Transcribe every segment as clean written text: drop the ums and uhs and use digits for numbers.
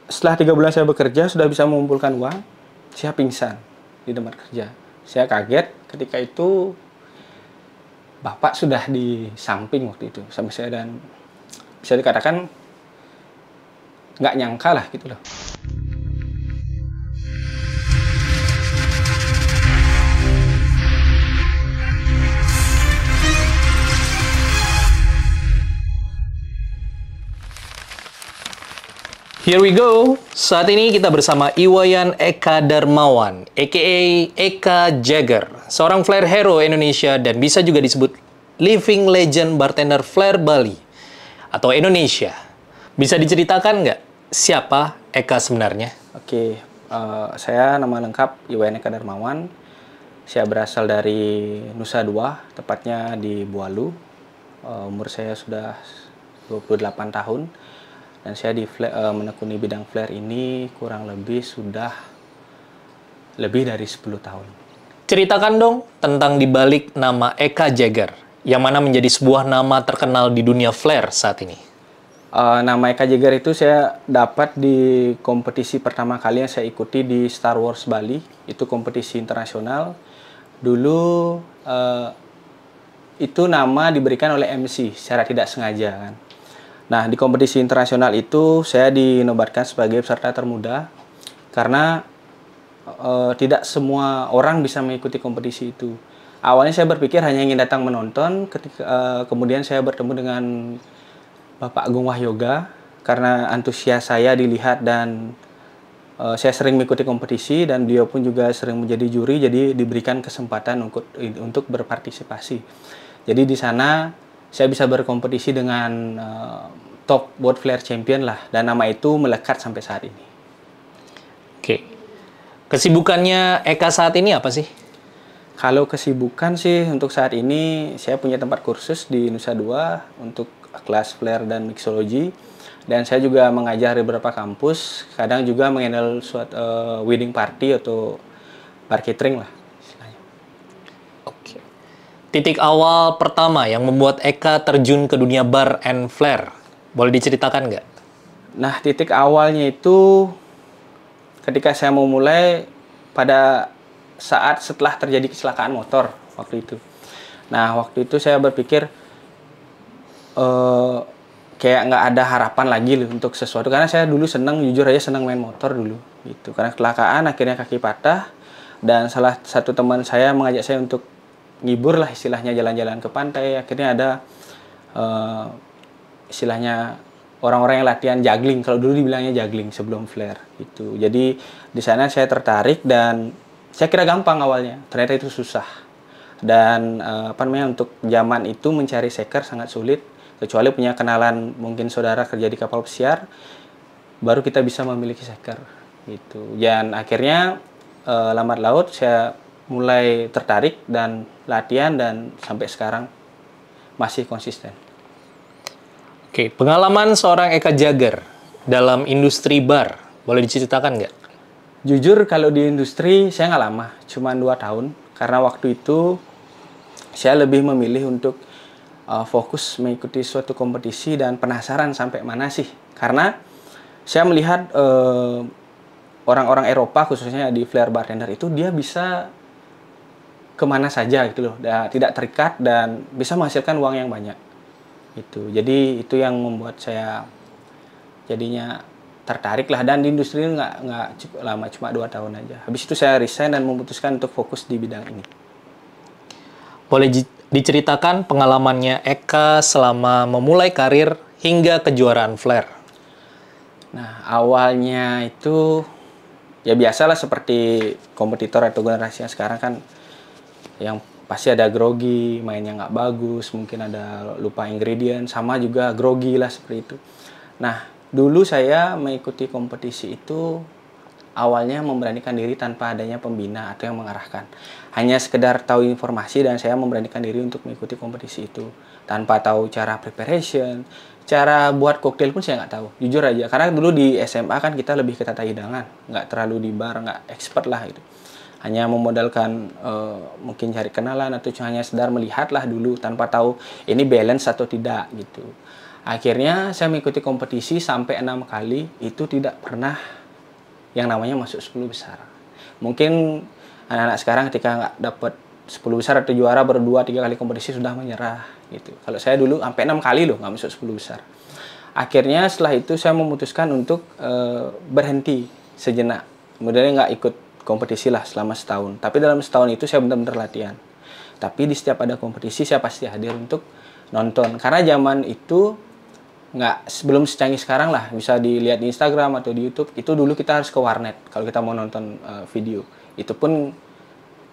Setelah 3 bulan saya bekerja, sudah bisa mengumpulkan uang, saya pingsan di tempat kerja. Saya kaget ketika itu bapak sudah di samping waktu itu sama saya, dan bisa dikatakan nggak nyangka lah gitu loh. Here we go. Saat ini kita bersama Iwayan Eka Darmawan, aka Eka Jagger, seorang flair hero Indonesia dan bisa juga disebut living legend bartender flair Bali atau Indonesia. Bisa diceritakan nggak siapa Eka sebenarnya? Oke, saya nama lengkap Iwayan Eka Darmawan. Saya berasal dari Nusa Dua, tepatnya di Bualu. Umur saya sudah 28 tahun. Dan saya menekuni bidang flair ini kurang lebih sudah lebih dari 10 tahun. Ceritakan dong tentang dibalik nama Eka Jagger, yang mana menjadi sebuah nama terkenal di dunia flair saat ini. Nama Eka Jagger itu saya dapat di kompetisi pertama kali yang saya ikuti di Star Wars Bali. Itu kompetisi internasional. Dulu itu nama diberikan oleh MC secara tidak sengaja kan. Nah, di kompetisi internasional itu saya dinobatkan sebagai peserta termuda karena tidak semua orang bisa mengikuti kompetisi itu. Awalnya saya berpikir hanya ingin datang menonton, kemudian saya bertemu dengan Bapak Agung Wahyoga karena antusias saya dilihat dan saya sering mengikuti kompetisi dan dia pun juga sering menjadi juri, jadi diberikan kesempatan untuk berpartisipasi. Jadi di sana saya bisa berkompetisi dengan top World Flair Champion lah, dan nama itu melekat sampai saat ini. Oke, kesibukannya Eka saat ini apa sih? Kalau kesibukan sih untuk saat ini saya punya tempat kursus di Nusa Dua untuk kelas Flair dan Mixology, dan saya juga mengajar di beberapa kampus, kadang juga menghandle suatu wedding party atau bar catering lah. Titik awal pertama yang membuat Eka terjun ke dunia bar and flair, boleh diceritakan nggak? Nah, titik awalnya itu ketika saya mau mulai pada saat setelah terjadi kecelakaan motor waktu itu. Nah, waktu itu saya berpikir kayak nggak ada harapan lagi untuk sesuatu, karena saya dulu jujur aja senang main motor dulu gitu. Karena kecelakaan akhirnya kaki patah, dan salah satu teman saya mengajak saya untuk ngibur lah istilahnya, jalan-jalan ke pantai. Akhirnya ada istilahnya orang-orang yang latihan juggling, kalau dulu dibilangnya juggling sebelum flair gitu. Jadi di sana saya tertarik dan saya kira gampang awalnya, ternyata itu susah. Dan untuk zaman itu mencari shaker sangat sulit, kecuali punya kenalan mungkin saudara kerja di kapal pesiar, baru kita bisa memiliki shaker gitu. Dan akhirnya lambat laut saya mulai tertarik dan latihan, dan sampai sekarang masih konsisten. Oke, pengalaman seorang Eka Jagger dalam industri bar, boleh diceritakan nggak? Jujur kalau di industri saya nggak lama, cuma 2 tahun. Karena waktu itu saya lebih memilih untuk fokus mengikuti suatu kompetisi dan penasaran sampai mana sih. Karena saya melihat orang-orang Eropa khususnya di flair bartender itu dia bisa kemana saja gitu loh, tidak terikat dan bisa menghasilkan uang yang banyak gitu. Jadi itu yang membuat saya jadinya tertarik lah, dan di industri ini nggak cukup lama, cuma 2 tahun aja. Habis itu saya resign dan memutuskan untuk fokus di bidang ini. Boleh diceritakan pengalamannya Eka selama memulai karir hingga kejuaraan flair? Nah, awalnya itu ya biasalah seperti kompetitor atau generasi yang sekarang kan, yang pasti ada grogi, mainnya nggak bagus, mungkin ada lupa ingredient, sama juga grogi lah seperti itu. Nah, dulu saya mengikuti kompetisi itu awalnya memberanikan diri tanpa adanya pembina atau yang mengarahkan. Hanya sekedar tahu informasi dan saya memberanikan diri untuk mengikuti kompetisi itu. Tanpa tahu cara preparation, cara buat koktail pun saya nggak tahu. Jujur aja, karena dulu di SMA kan kita lebih ke tata hidangan, nggak terlalu di bar, nggak expert lah gitu. Hanya memodalkan mungkin cari kenalan atau hanya sekedar melihat lah dulu tanpa tahu ini balance atau tidak gitu. Akhirnya saya mengikuti kompetisi sampai 6 kali, itu tidak pernah yang namanya masuk 10 besar. Mungkin anak-anak sekarang ketika nggak dapat 10 besar atau juara baru 2-3 kali kompetisi sudah menyerah gitu. Kalau saya dulu sampai 6 kali loh nggak masuk 10 besar. Akhirnya setelah itu saya memutuskan untuk berhenti sejenak. Kemudian nggak ikut kompetisi lah selama setahun. Tapi dalam setahun itu saya benar-benar latihan. Tapi di setiap ada kompetisi saya pasti hadir untuk nonton. Karena zaman itu nggak sebelum secanggih sekarang lah, bisa dilihat di Instagram atau di YouTube. Itu dulu kita harus ke warnet kalau kita mau nonton video. Itu pun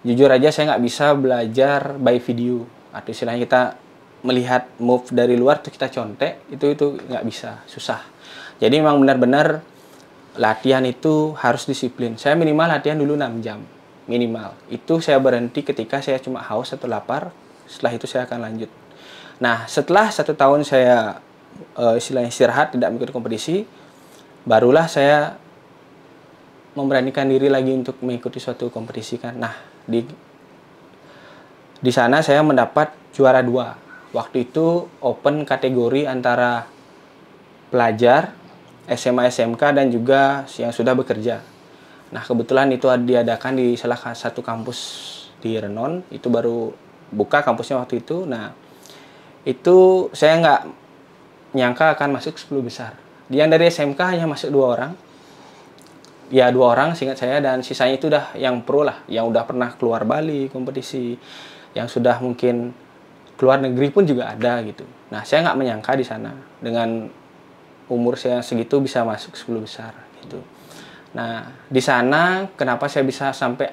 jujur aja saya nggak bisa belajar by video, atau istilahnya kita melihat move dari luar tuh kita contek, itu nggak bisa, susah. Jadi memang benar-benar latihan itu harus disiplin. Saya minimal latihan dulu 6 jam minimal. Itu saya berhenti ketika saya cuma haus atau lapar. Setelah itu saya akan lanjut. Nah, setelah 1 tahun saya istilahnya istirahat, tidak mengikuti kompetisi, barulah saya memberanikan diri lagi untuk mengikuti suatu kompetisi kan. Nah, di sana saya mendapat juara 2. Waktu itu open kategori antara pelajar, SMA, SMK, dan juga yang sudah bekerja. Nah, kebetulan itu diadakan di salah satu kampus di Renon. Itu baru buka kampusnya waktu itu. Nah, itu saya nggak nyangka akan masuk 10 besar. Yang dari SMK hanya masuk 2 orang. Ya 2 orang seingat saya, dan sisanya itu udah yang pro lah, yang udah pernah keluar Bali kompetisi, yang sudah mungkin keluar negeri pun juga ada gitu. Nah, saya nggak menyangka di sana dengan umur saya segitu bisa masuk 10 besar gitu. Nah, di sana kenapa saya bisa sampai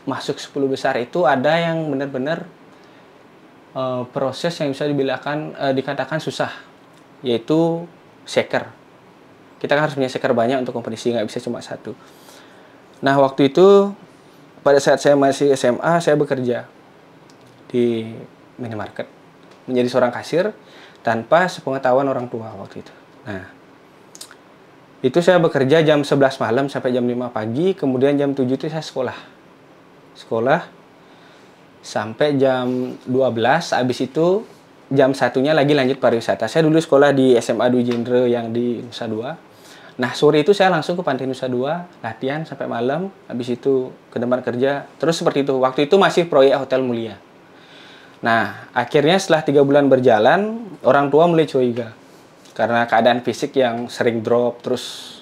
masuk 10 besar itu ada yang benar-benar proses yang bisa dikatakan susah, yaitu shaker. Kita harus punya shaker banyak untuk kompetisi, nggak bisa cuma 1. Nah, waktu itu pada saat saya masih SMA, saya bekerja di minimarket menjadi seorang kasir tanpa sepengetahuan orang tua waktu itu. Nah, itu saya bekerja jam 11 malam sampai jam 5 pagi, kemudian jam 7 itu saya sekolah sampai jam 12, habis itu jam 1-nya lagi lanjut pariwisata. Saya dulu sekolah di SMA Dwi Jindre yang di Nusa Dua. Nah, sore itu saya langsung ke Pantai Nusa Dua, latihan sampai malam, habis itu ke tempat kerja. Terus seperti itu. Waktu itu masih proyek Hotel Mulia. Nah, akhirnya setelah 3 bulan berjalan, orang tua mulai curiga. Karena keadaan fisik yang sering drop, terus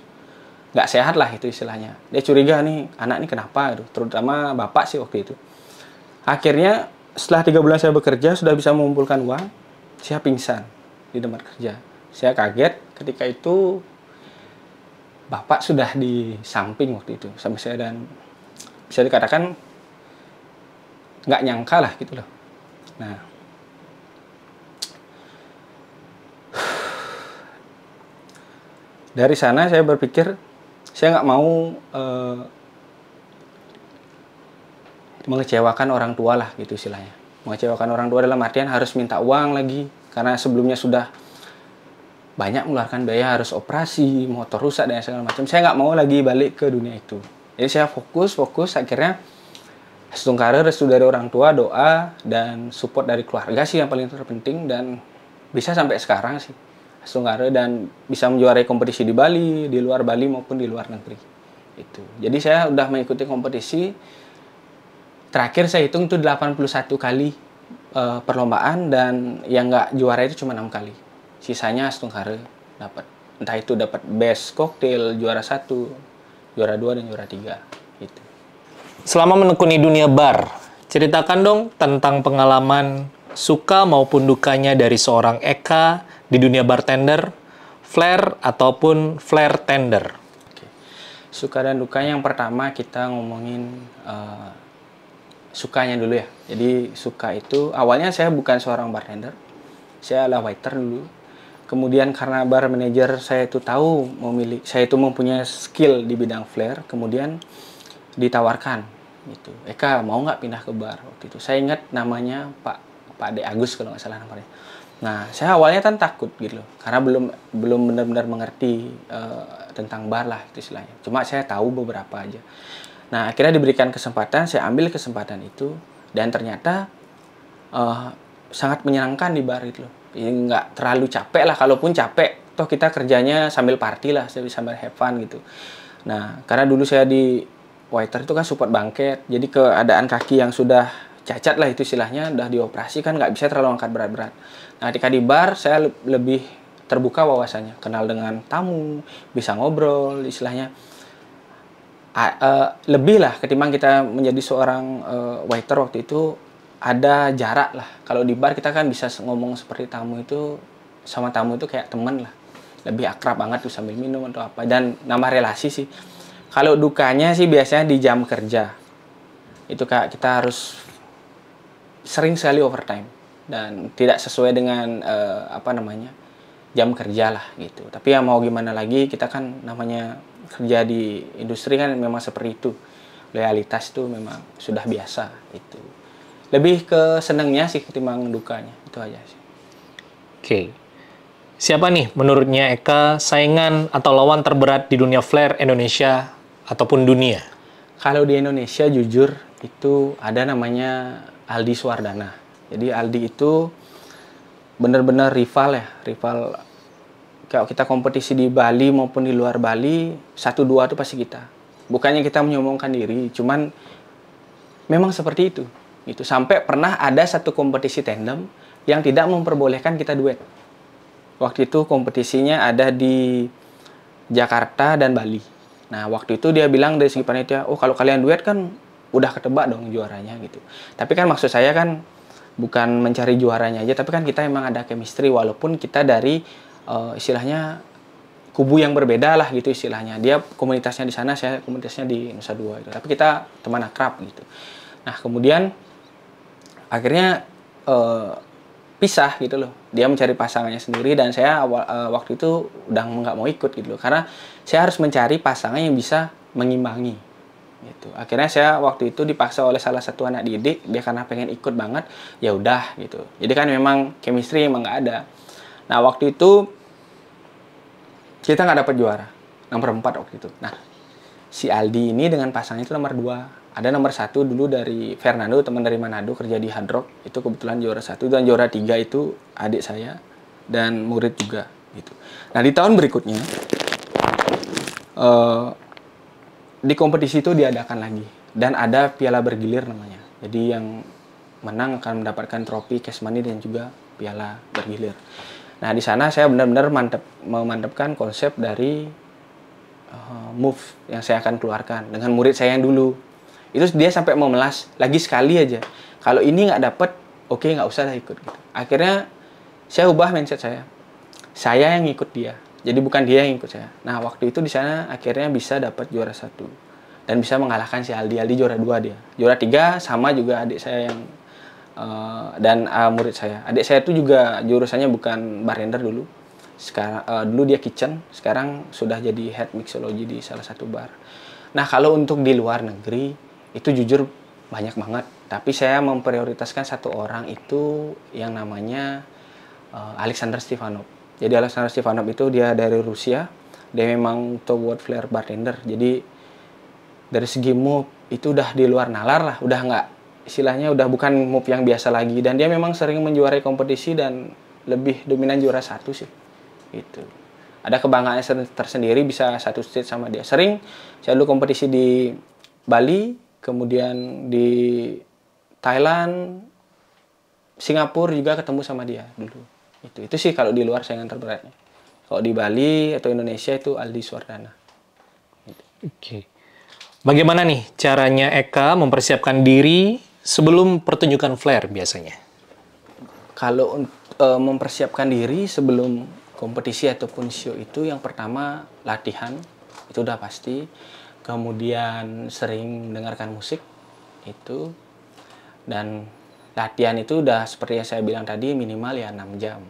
nggak sehat lah itu istilahnya. Dia curiga nih, anak ini kenapa? Terutama bapak sih waktu itu. Akhirnya setelah 3 bulan saya bekerja, sudah bisa mengumpulkan uang, saya pingsan di tempat kerja. Saya kaget ketika itu bapak sudah di samping waktu itu sama saya, dan bisa dikatakan nggak nyangka lah gitu loh. Nah, dari sana saya berpikir saya nggak mau mengecewakan orang tua lah gitu istilahnya. Mengecewakan orang tua dalam artian harus minta uang lagi, karena sebelumnya sudah banyak mengeluarkan biaya, harus operasi, motor rusak dan segala macam. Saya nggak mau lagi balik ke dunia itu. Jadi saya fokus, akhirnya setungkara restu dari orang tua, doa, dan support dari keluarga sih yang paling terpenting, dan bisa sampai sekarang sih setungkara, dan bisa menjuarai kompetisi di Bali, di luar Bali maupun di luar negeri. Itu. Jadi saya udah mengikuti kompetisi. Terakhir saya hitung itu 81 kali perlombaan, dan yang nggak juara itu cuma 6 kali. Sisanya setungkara dapat. Entah itu dapat best cocktail, juara 1, juara 2, dan juara 3. Gitu. Selama menekuni dunia bar, ceritakan dong tentang pengalaman suka maupun dukanya dari seorang Eka di dunia bartender, flair, ataupun flair tender. Oke. Suka dan dukanya yang pertama kita ngomongin sukanya dulu ya. Jadi suka itu awalnya saya bukan seorang bartender, saya adalah waiter dulu. Kemudian karena bar manager saya itu tahu saya itu mempunyai skill di bidang flair, kemudian ditawarkan gitu, Eka mau nggak pindah ke bar waktu itu. Saya ingat namanya Pak De Agus kalau nggak salah namanya. Nah, saya awalnya kan takut gitu loh, karena belum benar-benar mengerti tentang bar lah itu istilahnya. Cuma saya tahu beberapa aja. Nah, akhirnya diberikan kesempatan, saya ambil kesempatan itu, dan ternyata sangat menyenangkan di bar itu loh. Ya, nggak terlalu capek lah, kalaupun capek toh kita kerjanya sambil party lah, sambil have fun gitu. Nah, karena dulu saya di waiter itu kan support bangket, jadi keadaan kaki yang sudah cacat lah itu istilahnya, udah dioperasi kan nggak bisa terlalu angkat berat-berat. Nah, ketika di bar saya lebih terbuka wawasannya, kenal dengan tamu, bisa ngobrol istilahnya. Lebih lah ketimbang kita menjadi seorang waiter waktu itu, ada jarak lah. Kalau di bar kita kan bisa ngomong seperti tamu itu, sama tamu itu kayak temen lah. Lebih akrab banget tuh sambil minum atau apa. Dan nambah relasi sih. Kalau dukanya sih biasanya di jam kerja. Itu Kak, kita harus sering sekali overtime. Dan tidak sesuai dengan jam kerja lah gitu. Tapi ya mau gimana lagi, kita kan namanya kerja di industri kan memang seperti itu. Loyalitas itu memang sudah biasa itu. Lebih ke senengnya sih ketimbang dukanya, itu aja sih. Oke. Siapa nih menurutnya Eka saingan atau lawan terberat di dunia flare Indonesia ataupun dunia? Kalau di Indonesia jujur itu ada namanya Aldi Swardana. Jadi Aldi itu benar-benar rival ya, rival. Kalau kita kompetisi di Bali maupun di luar Bali, 1-2 itu pasti kita. Bukannya kita menyombongkan diri, cuman memang seperti itu. Itu sampai pernah ada satu kompetisi tandem yang tidak memperbolehkan kita duet. Waktu itu kompetisinya ada di Jakarta dan Bali. Nah, waktu itu dia bilang dari segi panitia, oh kalau kalian duet kan udah ketebak dong juaranya gitu. Tapi kan maksud saya kan bukan mencari juaranya aja, tapi kan kita emang ada chemistry walaupun kita dari istilahnya kubu yang berbeda lah gitu istilahnya. Dia komunitasnya di sana, saya komunitasnya di Nusa Dua gitu. Tapi kita teman akrab gitu. Nah, kemudian akhirnya pisah gitu loh. Dia mencari pasangannya sendiri dan saya waktu itu udah nggak mau ikut gitu loh. Karena saya harus mencari pasangan yang bisa mengimbangi gitu. Akhirnya saya waktu itu dipaksa oleh salah satu anak didik, dia karena pengen ikut banget, ya udah gitu. Jadi kan memang chemistry emang nggak ada. Nah, waktu itu kita nggak dapat juara, nomor 4 waktu itu. Nah, si Aldi ini dengan pasangan itu nomor 2. Ada nomor 1 dulu dari Fernando, teman dari Manado, kerja di Hard Rock. Itu kebetulan juara 1, dan juara 3 itu adik saya dan murid juga gitu. Nah, di tahun berikutnya di kompetisi itu diadakan lagi dan ada piala bergilir namanya. Jadi yang menang akan mendapatkan trofi, cash money dan juga piala bergilir. Nah, di sana saya benar-benar memantapkan konsep dari move yang saya akan keluarkan dengan murid saya yang dulu. Itu dia sampai memelas lagi sekali aja. Kalau ini nggak dapet, oke, nggak usah lah ikut. Gitu. Akhirnya saya ubah mindset saya. Saya yang ikut dia. Jadi bukan dia yang ikut saya. Nah, waktu itu di sana akhirnya bisa dapat juara 1 dan bisa mengalahkan si Aldi. Aldi juara 2 dia. Juara 3 sama juga adik saya yang dan murid saya. Adik saya itu juga jurusannya bukan bartender dulu. Sekarang dulu dia kitchen, sekarang sudah jadi head mixology di salah satu bar. Nah, kalau untuk di luar negeri itu jujur banyak banget, tapi saya memprioritaskan satu orang itu yang namanya Alexander Stefanov. Jadi Alexander Stefanov itu dia dari Rusia, dia memang top world flare bartender. Jadi dari segi move itu udah di luar nalar lah, udah nggak, istilahnya udah bukan move yang biasa lagi, dan dia memang sering menjuarai kompetisi dan lebih dominan juara 1 sih. Gitu. Ada kebanggaannya tersendiri bisa satu stage sama dia. Sering saya dulu kompetisi di Bali, kemudian di Thailand, Singapura juga ketemu sama dia dulu. Itu sih kalau di luar saingan terberatnya. Kalau di Bali atau Indonesia itu Aldi Swardana. Gitu. Oke. Bagaimana nih caranya Eka mempersiapkan diri sebelum pertunjukan flare biasanya? Kalau mempersiapkan diri sebelum kompetisi ataupun show itu yang pertama latihan, itu udah pasti. Kemudian sering mendengarkan musik itu, dan latihan itu udah seperti yang saya bilang tadi minimal ya 6 jam.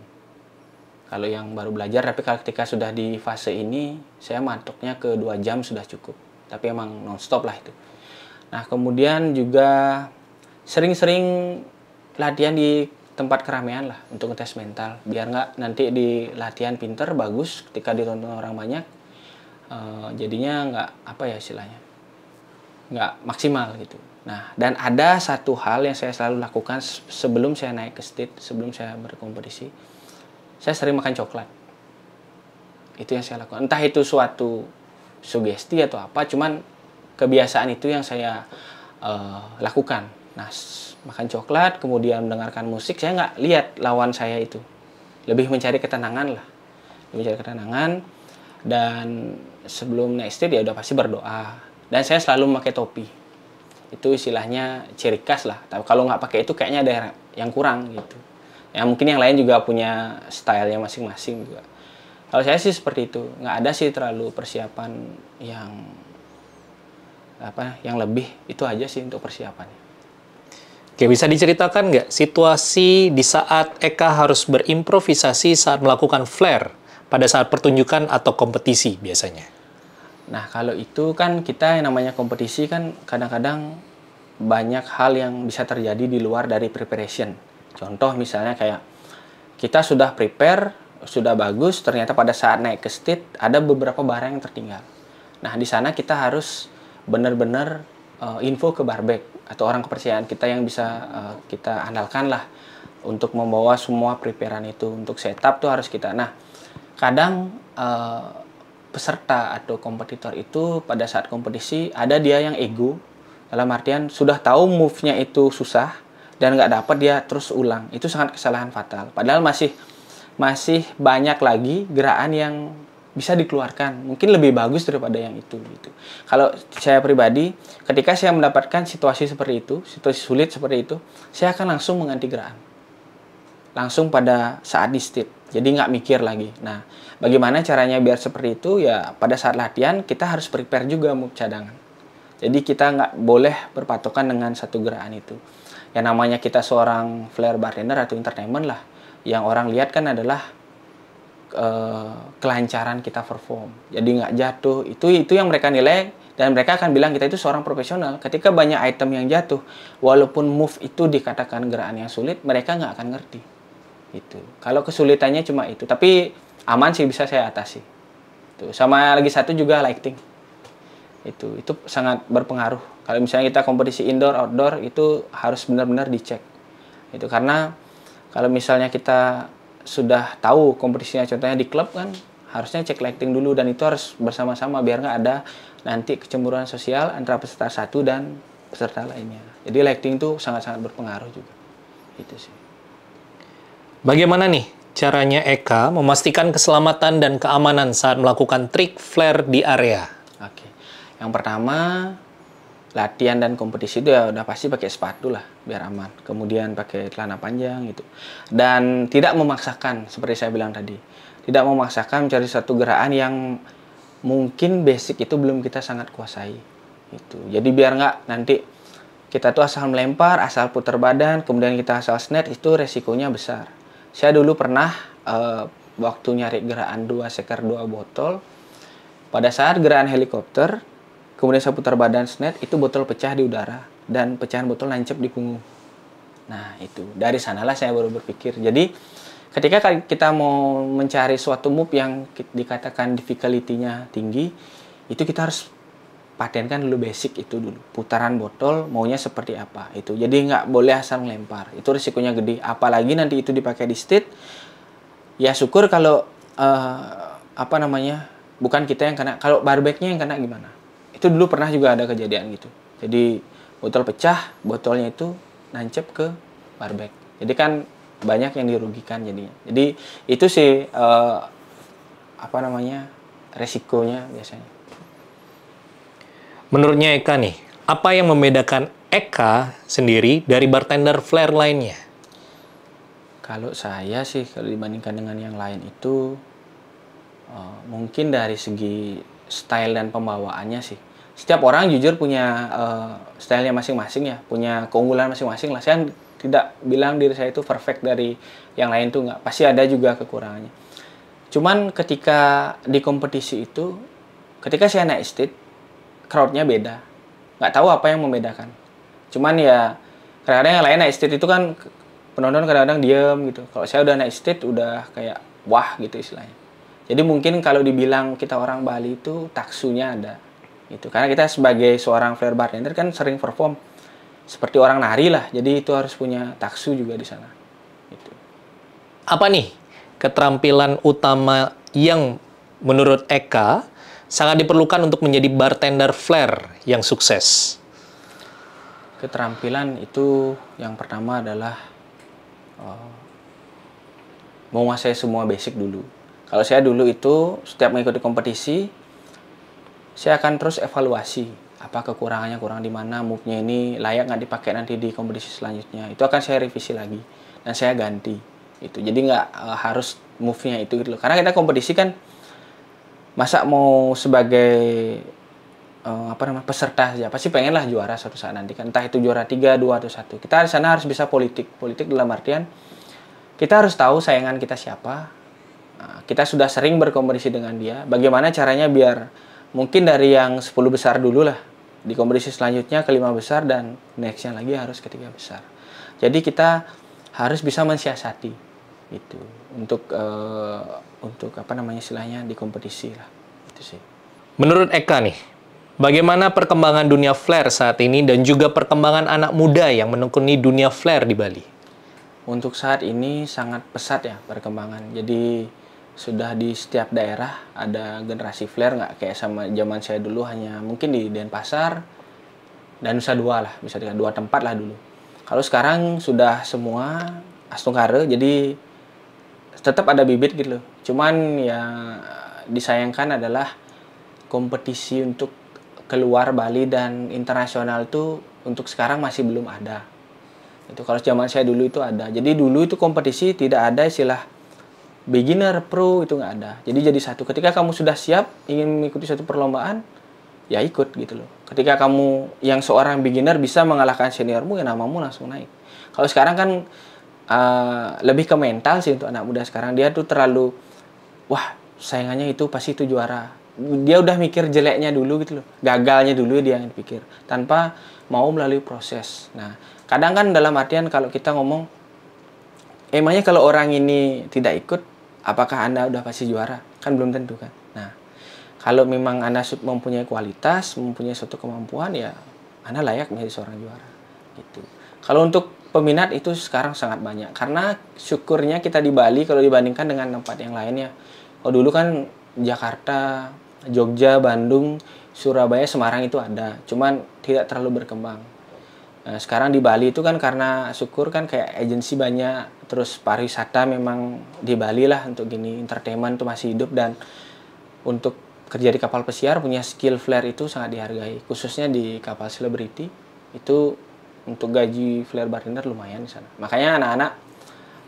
Kalau yang baru belajar, tapi ketika sudah di fase ini saya matoknya ke 2 jam sudah cukup. Tapi emang non-stop lah itu. Nah, kemudian juga sering-sering latihan di tempat keramaian lah untuk ngetes mental. Biar nggak nanti di latihan pinter, bagus, ketika ditonton orang banyak, jadinya nggak, apa ya istilahnya, nggak maksimal gitu. Nah, dan ada satu hal yang saya selalu lakukan sebelum saya naik ke stage, sebelum saya berkompetisi. saya sering makan coklat. Itu yang saya lakukan. Entah itu suatu sugesti atau apa, cuman kebiasaan itu yang saya lakukan. Nah, makan coklat, kemudian mendengarkan musik, saya nggak lihat lawan saya itu. Lebih mencari ketenangan lah. Lebih mencari ketenangan, dan sebelum naik stage ya udah pasti berdoa. Dan saya selalu memakai topi. Itu istilahnya ciri khas lah. Tapi kalau nggak pakai itu kayaknya ada yang kurang gitu. Ya mungkin yang lain juga punya style-nya masing-masing juga. Kalau saya sih seperti itu. Nggak ada sih terlalu persiapan yang lebih. Itu aja sih untuk persiapannya. Oke, bisa diceritakan nggak situasi di saat Eka harus berimprovisasi saat melakukan flare pada saat pertunjukan atau kompetisi biasanya? Nah, kalau itu kan kita yang namanya kompetisi kan kadang-kadang banyak hal yang bisa terjadi di luar dari preparation. Contoh misalnya kayak kita sudah prepare, sudah bagus, ternyata pada saat naik ke stage ada beberapa barang yang tertinggal. Nah, di sana kita harus benar-benar info ke barback atau orang kepercayaan kita yang bisa kita andalkan lah untuk membawa semua preparean itu. Untuk setup tuh harus kita. Nah, kadang peserta atau kompetitor itu pada saat kompetisi ada dia yang ego, dalam artian sudah tahu move-nya itu susah dan nggak dapat, dia terus ulang. Itu sangat kesalahan fatal. Padahal masih banyak lagi gerakan yang bisa dikeluarkan, mungkin lebih bagus daripada yang itu gitu. Kalau saya pribadi, ketika saya mendapatkan situasi seperti itu, situasi sulit seperti itu, saya akan langsung mengganti gerakan. Langsung pada saat di stage. Jadi nggak mikir lagi. Nah, bagaimana caranya biar seperti itu? Ya pada saat latihan kita harus prepare juga move cadangan. Jadi kita nggak boleh berpatokan dengan satu gerakan itu. Yang namanya kita seorang flare bartender atau entertainment lah. Yang orang lihat kan adalah kelancaran kita perform. Jadi nggak jatuh. Itu yang mereka nilai, dan mereka akan bilang kita itu seorang profesional. Ketika banyak item yang jatuh, walaupun move itu dikatakan gerakan yang sulit, mereka nggak akan ngerti. Itu. Kalau kesulitannya cuma itu, tapi aman sih, bisa saya atasi. Itu. Sama lagi satu juga lighting. Itu sangat berpengaruh. Kalau misalnya kita kompetisi indoor, outdoor, itu harus benar-benar dicek. Itu karena kalau misalnya kita sudah tahu kompetisinya, contohnya di klub kan, harusnya cek lighting dulu, dan itu harus bersama-sama biar nggak ada nanti kecemburuan sosial antara peserta satu dan peserta lainnya. Jadi lighting itu sangat-sangat berpengaruh juga. Itu sih. Bagaimana nih caranya Eka memastikan keselamatan dan keamanan saat melakukan trik flare di area? Oke. Yang pertama, latihan dan kompetisi itu ya udah pasti pakai sepatu lah biar aman. Kemudian pakai celana panjang gitu. Dan tidak memaksakan seperti saya bilang tadi. Tidak memaksakan mencari satu gerakan yang mungkin basic itu belum kita sangat kuasai. Gitu. Jadi biar nggak nanti kita tuh asal melempar, asal putar badan, kemudian kita asal snatch, itu resikonya besar. Saya dulu pernah waktu nyari gerakan 2 seker 2 botol, pada saat gerakan helikopter, kemudian saya putar badan snatch, itu botol pecah di udara dan pecahan botol nancep di punggung. Nah, itu dari sanalah saya baru berpikir. Jadi ketika kita mau mencari suatu move yang dikatakan difficulty-nya tinggi, itu kita harus patenkan dulu basic itu dulu. Putaran botol maunya seperti apa itu. Jadi nggak boleh asal melempar. Itu risikonya gede. Apalagi nanti itu dipakai di stage. Ya syukur kalau bukan kita yang kena. Kalau barbacknya yang kena gimana? Itu dulu pernah juga ada kejadian gitu. Jadi botol pecah, botolnya itu nancep ke barback. Jadi kan banyak yang dirugikan jadinya. Jadi itu sih resikonya biasanya. Menurutnya Eka nih, apa yang membedakan Eka sendiri dari bartender flare lainnya? Kalau saya sih, kalau dibandingkan dengan yang lain itu, mungkin dari segi style dan pembawaannya sih. Setiap orang jujur punya stylenya masing-masing ya, punya keunggulan masing-masing lah. Saya tidak bilang diri saya itu perfect dari yang lain tuh nggak. Pasti ada juga kekurangannya. Cuman ketika di kompetisi itu, ketika saya naik stage, crowd-nya beda. Nggak tahu apa yang membedakan. Cuman ya, kadang-kadang yang lain naik stage itu kan, penonton kadang-kadang diem gitu. Kalau saya udah naik stage, udah kayak wah gitu istilahnya. Jadi mungkin kalau dibilang kita orang Bali itu, taksunya ada. Gitu. Karena kita sebagai seorang flare bartender kan sering perform seperti orang nari lah. Jadi itu harus punya taksu juga di sana. Gitu. Apa nih keterampilan utama yang menurut Eka sangat diperlukan untuk menjadi bartender flair yang sukses? Keterampilan itu yang pertama adalah menguasai semua basic dulu. Kalau saya dulu itu setiap mengikuti kompetisi, saya akan terus evaluasi apa kekurangannya, kurang di mana, move-nya ini layak nggak dipakai nanti di kompetisi selanjutnya. Itu akan saya revisi lagi dan saya ganti. Itu jadi nggak harus move-nya itu gitu loh. Karena kita kompetisi kan masa mau sebagai peserta saja pasti pengen lah juara suatu saat nanti kan, entah itu juara 3, 2 atau 1. Kita di sana harus bisa politik dalam artian kita harus tahu saingan kita siapa. Kita sudah sering berkompetisi dengan dia, bagaimana caranya biar mungkin dari yang 10 besar dulu lah, di kompetisi selanjutnya ke 5 besar, dan nextnya lagi harus ke 3 besar. Jadi kita harus bisa mensiasati itu untuk istilahnya di kompetisi lah, itu sih. Menurut Eka nih, bagaimana perkembangan dunia flair saat ini dan juga perkembangan anak muda yang menekuni dunia flair di Bali? Untuk saat ini sangat pesat ya perkembangan. Jadi sudah di setiap daerah ada generasi flair, nggak kayak sama zaman saya dulu hanya mungkin di Denpasar dan Nusa Dua lah, bisa dikatakan 2 tempat lah dulu. Kalau sekarang sudah semua Astungkare, jadi tetap ada bibit gitu loh. Cuman yang disayangkan adalah kompetisi untuk keluar Bali dan internasional itu untuk sekarang masih belum ada. Itu kalau zaman saya dulu itu ada. Jadi dulu itu kompetisi tidak ada istilah beginner, pro, itu nggak ada. Jadi satu. Ketika kamu sudah siap ingin mengikuti suatu perlombaan, ya ikut gitu loh. Ketika kamu yang seorang beginner bisa mengalahkan seniormu, ya namamu langsung naik. Kalau sekarang kan lebih ke mental sih untuk anak muda sekarang. Dia tuh terlalu, wah saingannya itu pasti itu juara. Dia udah mikir jeleknya dulu gitu loh. Gagalnya dulu dia yang dipikir. Tanpa mau melalui proses. Nah, kadang kan dalam artian kalau kita ngomong, emangnya kalau orang ini tidak ikut, apakah Anda udah pasti juara? Kan belum tentu kan. Nah, kalau memang Anda mempunyai kualitas, mempunyai suatu kemampuan, ya Anda layak menjadi seorang juara. Gitu. Kalau untuk peminat itu sekarang sangat banyak. Karena syukurnya kita di Bali kalau dibandingkan dengan tempat yang lainnya. Kalau dulu kan Jakarta, Jogja, Bandung, Surabaya, Semarang itu ada. Cuman tidak terlalu berkembang. Nah, sekarang di Bali itu kan karena syukur kan kayak agensi banyak, terus pariwisata memang di Bali lah untuk gini, entertainment tuh masih hidup, dan untuk kerja di kapal pesiar punya skill flair itu sangat dihargai, khususnya di kapal selebriti itu untuk gaji flair bartender lumayan di sana. Makanya anak-anak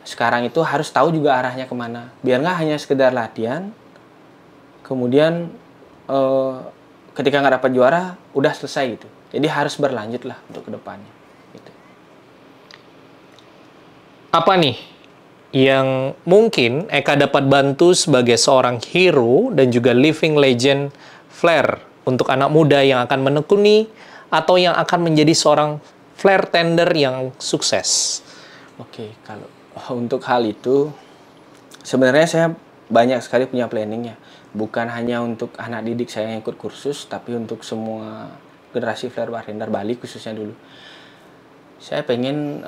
sekarang itu harus tahu juga arahnya kemana, biar nggak hanya sekedar latihan, kemudian ketika nggak dapat juara udah selesai gitu. Jadi harus berlanjut lah untuk kedepannya. Gitu. Apa nih yang mungkin Eka dapat bantu sebagai seorang hero dan juga living legend flair untuk anak muda yang akan menekuni atau yang akan menjadi seorang flair tender yang sukses? Oke, kalau untuk hal itu sebenarnya saya banyak sekali punya planningnya. Bukan hanya untuk anak didik saya yang ikut kursus, tapi untuk semua generasi flair bartender Bali khususnya dulu. Saya pengen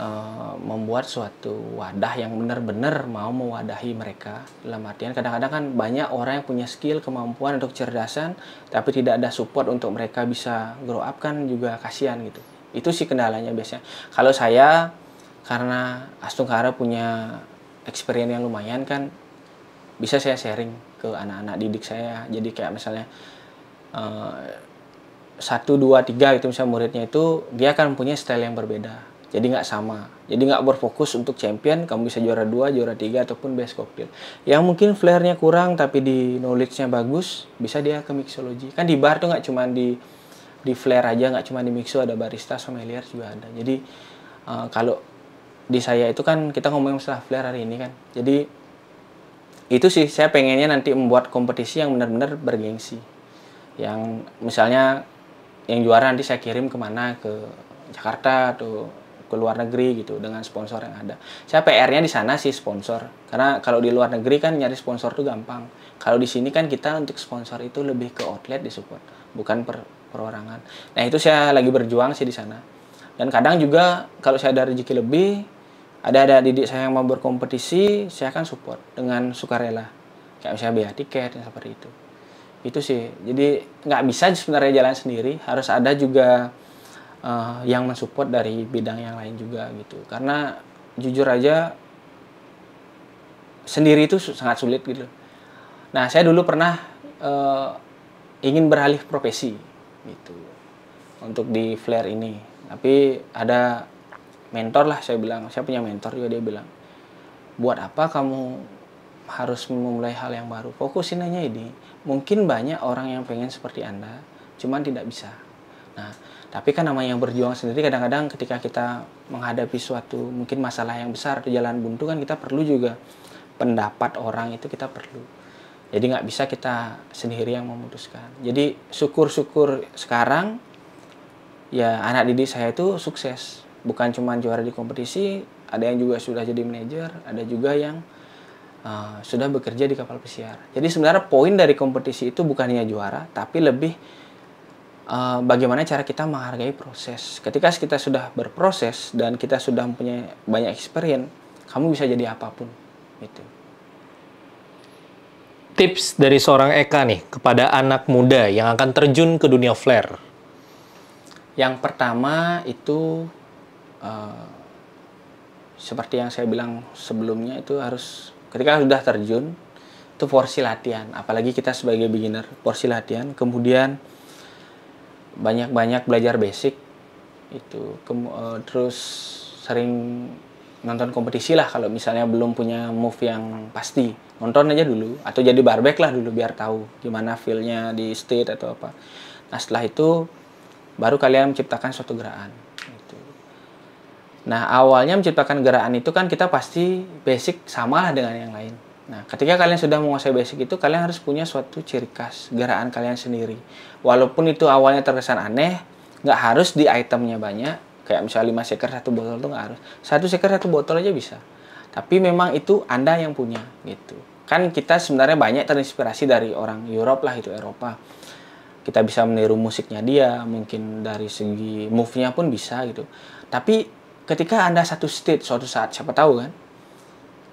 membuat suatu wadah yang benar-benar mau mewadahi mereka. Dalam artian kadang-kadang kan banyak orang yang punya skill, kemampuan untuk kecerdasan, tapi tidak ada support untuk mereka bisa grow up, kan juga kasihan gitu. Itu sih kendalanya biasanya. Kalau saya, karena Astungkare punya experience yang lumayan kan, bisa saya sharing ke anak-anak didik saya. Jadi kayak misalnya 1, 2, 3 gitu misalnya muridnya itu dia akan punya style yang berbeda, jadi nggak sama, jadi nggak berfokus untuk champion kamu bisa juara 2, juara 3 ataupun best cocktail. Yang mungkin flairnya kurang tapi di knowledge-nya bagus, bisa dia ke mixology. Kan di bar tuh nggak cuma di flair aja, nggak cuma di mixo, ada barista, sommelier juga ada. Jadi kalau di saya itu kan kita ngomongin masalah flair hari ini kan, jadi itu sih saya pengennya nanti membuat kompetisi yang benar-benar bergengsi, yang misalnya yang juara nanti saya kirim kemana, ke Jakarta atau ke luar negeri gitu dengan sponsor yang ada. Saya PR-nya di sana sih sponsor, karena kalau di luar negeri kan nyari sponsor tuh gampang. Kalau di sini kan kita untuk sponsor itu lebih ke outlet di support, bukan perorangan. Nah itu saya lagi berjuang sih di sana. Dan kadang juga kalau saya ada rezeki lebih, ada didik saya yang mau berkompetisi, saya akan support dengan sukarela. Kayak misalnya biaya tiket, seperti itu. Itu sih. Jadi nggak bisa sebenarnya jalan sendiri, harus ada juga yang mensupport dari bidang yang lain juga gitu. Karena jujur aja sendiri itu sangat sulit gitu. Nah, saya dulu pernah ingin beralih profesi gitu untuk di flare ini. Tapi ada mentor lah, saya bilang, saya punya mentor juga, dia bilang, buat apa kamu harus memulai hal yang baru, fokusin aja ini. Mungkin banyak orang yang pengen seperti Anda, cuman tidak bisa. Nah, tapi kan namanya yang berjuang sendiri, kadang-kadang ketika kita menghadapi suatu mungkin masalah yang besar atau jalan buntu kan kita perlu juga pendapat orang, itu kita perlu. Jadi nggak bisa kita sendiri yang memutuskan. Jadi syukur-syukur sekarang ya anak didik saya itu sukses. Bukan cuma juara di kompetisi, ada yang juga sudah jadi manajer, ada juga yang sudah bekerja di kapal pesiar. Jadi sebenarnya poin dari kompetisi itu bukan hanya juara, tapi lebih bagaimana cara kita menghargai proses. Ketika kita sudah berproses dan kita sudah mempunyai banyak experience, kamu bisa jadi apapun. Gitu. Tips dari seorang Eka nih kepada anak muda yang akan terjun ke dunia flare. Yang pertama itu seperti yang saya bilang sebelumnya, itu harus ketika sudah terjun itu porsi latihan. Apalagi kita sebagai beginner, porsi latihan. Kemudian banyak-banyak belajar basic itu. Terus sering nonton kompetisi lah, kalau misalnya belum punya move yang pasti, nonton aja dulu atau jadi barback lah dulu biar tahu gimana feel-nya di state atau apa. Nah, setelah itu baru kalian menciptakan suatu gerakan gitu. Nah, awalnya menciptakan gerakan itu kan kita pasti basic sama lah dengan yang lain. Nah, ketika kalian sudah menguasai basic itu, kalian harus punya suatu ciri khas gerakan kalian sendiri. Walaupun itu awalnya terkesan aneh, nggak harus di itemnya banyak. Kayak misalnya 5 shaker 1 botol tuh nggak harus. 1 shaker 1 botol aja bisa. Tapi memang itu Anda yang punya gitu. Kan kita sebenarnya banyak terinspirasi dari orang Europe lah, itu Eropa. Kita bisa meniru musiknya dia, mungkin dari segi move-nya pun bisa gitu. Tapi ketika Anda satu stage suatu saat, siapa tahu kan,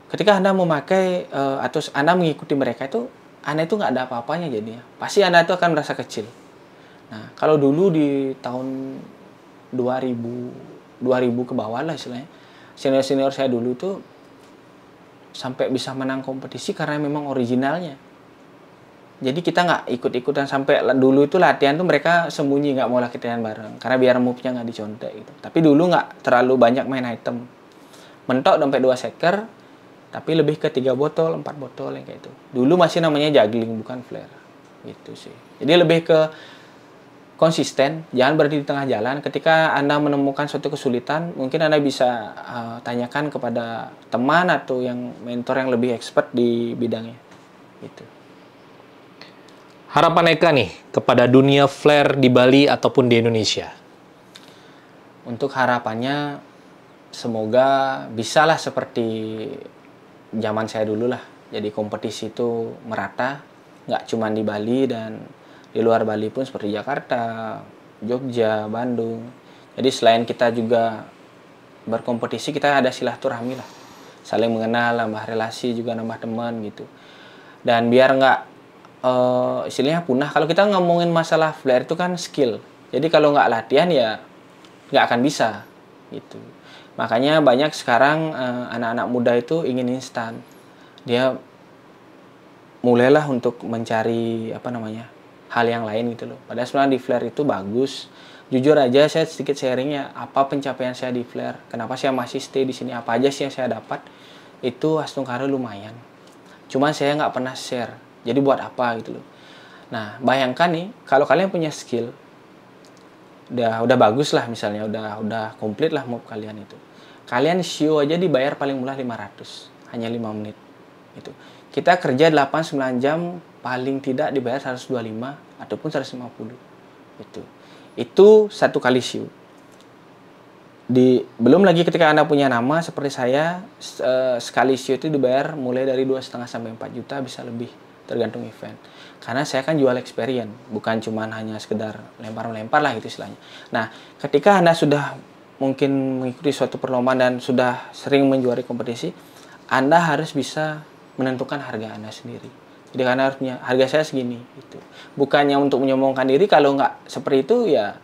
ketika Anda memakai atau Anda mengikuti mereka itu, Anda itu nggak ada apa-apanya jadinya. Pasti Anda itu akan merasa kecil. Nah, kalau dulu di tahun 2000 ke bawah lah istilahnya, senior-senior saya dulu tuh sampai bisa menang kompetisi karena memang originalnya. Jadi kita nggak ikut-ikutan, sampai dulu itu latihan tuh mereka sembunyi, nggak mau latihan bareng karena biar move-nya nggak dicontek gitu. Tapi dulu nggak terlalu banyak main item, mentok sampai 2 shaker, tapi lebih ke 3 botol, 4 botol yang kayak itu. Dulu masih namanya juggling, bukan flare gitu sih. Jadi lebih ke konsisten, jangan berhenti di tengah jalan. Ketika Anda menemukan suatu kesulitan, mungkin Anda bisa tanyakan kepada teman atau yang mentor yang lebih expert di bidangnya. Gitu. Harapan Eka nih kepada dunia flare di Bali ataupun di Indonesia. Untuk harapannya, semoga bisalah seperti zaman saya dulu lah. Jadi kompetisi itu merata, nggak cuma di Bali dan di luar Bali pun, seperti Jakarta, Jogja, Bandung. Jadi selain kita juga berkompetisi, kita ada silaturahmi lah. Saling mengenal, nambah relasi, juga nambah teman gitu. Dan biar nggak istilahnya punah. Kalau kita ngomongin masalah flare itu kan skill. Jadi kalau nggak latihan ya nggak akan bisa gitu. Makanya banyak sekarang anak-anak muda itu ingin instan. Dia mulailah untuk mencari hal yang lain gitu loh. Padahal sebenarnya di flare itu bagus. Jujur aja saya sedikit sharingnya, apa pencapaian saya di flare, kenapa saya masih stay di sini, apa aja sih yang saya dapat. Itu Astungkara lumayan. Cuman saya nggak pernah share. Jadi buat apa gitu loh. Nah, bayangkan nih kalau kalian punya skill, udah bagus lah misalnya, udah komplit lah move kalian itu. Kalian show aja dibayar paling murah 500, hanya 5 menit. Itu. Kita kerja 8-9 jam, paling tidak dibayar 125 ataupun 150. Itu satu kali show. Belum lagi ketika Anda punya nama seperti saya, sekali show itu dibayar mulai dari 2,5 sampai 4 juta, bisa lebih tergantung event. Karena saya kan jual experience, bukan cuma hanya sekedar lempar-lempar lah itu istilahnya. Nah, ketika Anda sudah mungkin mengikuti suatu perlombaan dan sudah sering menjuari kompetisi, Anda harus bisa menentukan harga Anda sendiri. Jadi karena harusnya harga saya segini itu. Bukannya untuk menyombongkan diri, kalau nggak seperti itu ya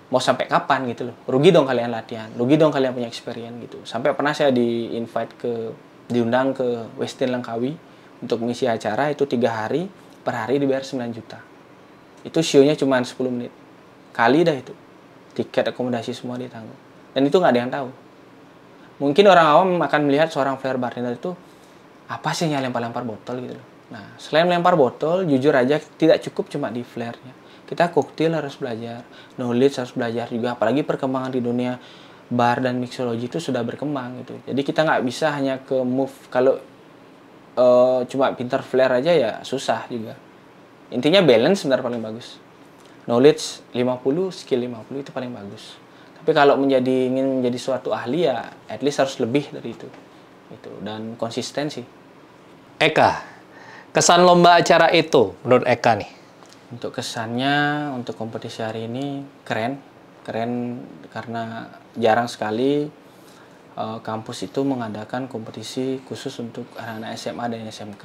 mau sampai kapan gitu loh. Rugi dong kalian latihan, rugi dong kalian punya experience gitu. Sampai pernah saya diundang ke Westin Langkawi untuk mengisi acara itu 3 hari, per hari dibayar 9 juta. Itu show-nya cuma 10 menit. Kali dah itu. Tiket akomodasi semua ditanggung. Dan itu nggak ada yang tahu. Mungkin orang awam akan melihat seorang flair bartender itu apa sih yang lempar-lempar botol gitu loh. Nah, selain melempar botol, jujur aja tidak cukup cuma di flairnya. Kita koktail harus belajar, knowledge harus belajar juga. Apalagi perkembangan di dunia bar dan mixology itu sudah berkembang gitu. Jadi kita nggak bisa hanya ke move. Kalau cuma pintar flair aja ya susah juga. Intinya balance sebenarnya paling bagus. Knowledge 50, skill 50 itu paling bagus. Tapi kalau ingin menjadi suatu ahli ya at least harus lebih dari itu. Itu dan konsistensi. Eka, kesan lomba acara itu menurut Eka nih. Untuk kesannya untuk kompetisi hari ini keren. Keren karena jarang sekali kampus itu mengadakan kompetisi khusus untuk anak-anak SMA dan SMK.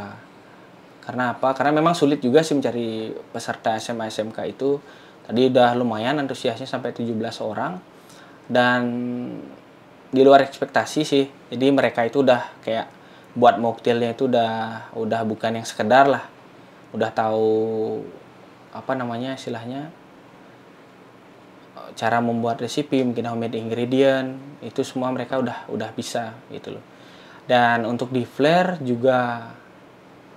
Karena apa? Karena memang sulit juga sih mencari peserta SMA SMK itu. Tadi udah lumayan antusiasnya sampai 17 orang. Dan di luar ekspektasi sih. Jadi mereka itu udah kayak buat mocktailnya itu udah bukan yang sekedar lah. Udah tahu apa namanya istilahnya cara membuat resipi, mungkin homemade ingredient, itu semua mereka udah bisa gitu loh. Dan untuk di flair juga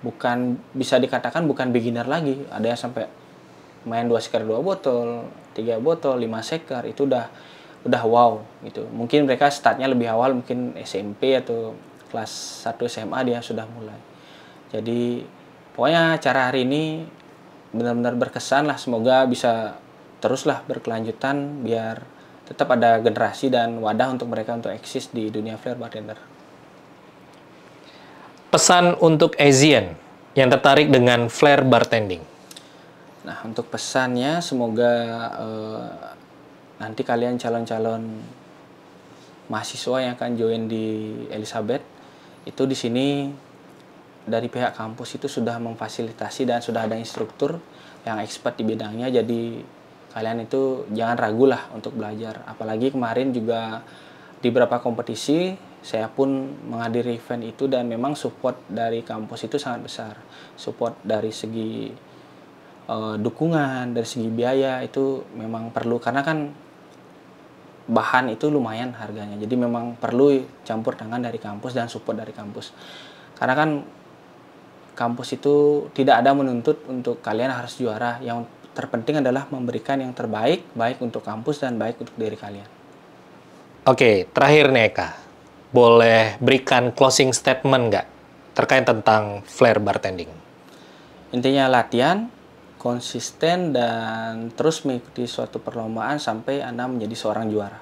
bukan bisa dikatakan bukan beginner lagi. Ada yang sampai main 2 shaker 2 botol, 3 botol, 5 shaker itu udah wow gitu. Mungkin mereka startnya lebih awal, mungkin SMP atau kelas 1 SMA dia sudah mulai. Jadi pokoknya acara hari ini benar-benar berkesan lah. Semoga bisa teruslah berkelanjutan biar tetap ada generasi dan wadah untuk mereka untuk eksis di dunia flair bartender. Pesan untuk Asian yang tertarik dengan flair bartending. Nah, untuk pesannya semoga nanti kalian calon-calon mahasiswa yang akan join di Elizabeth itu di sini dari pihak kampus itu sudah memfasilitasi dan sudah ada instruktur yang expert di bidangnya. Jadi kalian itu jangan ragu lah untuk belajar. Apalagi kemarin juga di beberapa kompetisi saya pun menghadiri event itu dan memang support dari kampus itu sangat besar. Support dari segi dukungan, dari segi biaya itu memang perlu karena kan bahan itu lumayan harganya. Jadi memang perlu campur tangan dari kampus dan support dari kampus. Karena kan kampus itu tidak ada menuntut untuk kalian harus juara. Yang terpenting adalah memberikan yang terbaik, baik untuk kampus dan baik untuk diri kalian. Oke, terakhir nih Eka. Boleh berikan closing statement nggak terkait tentang flair bartending? Intinya latihan, konsisten, dan terus mengikuti suatu perlombaan sampai Anda menjadi seorang juara.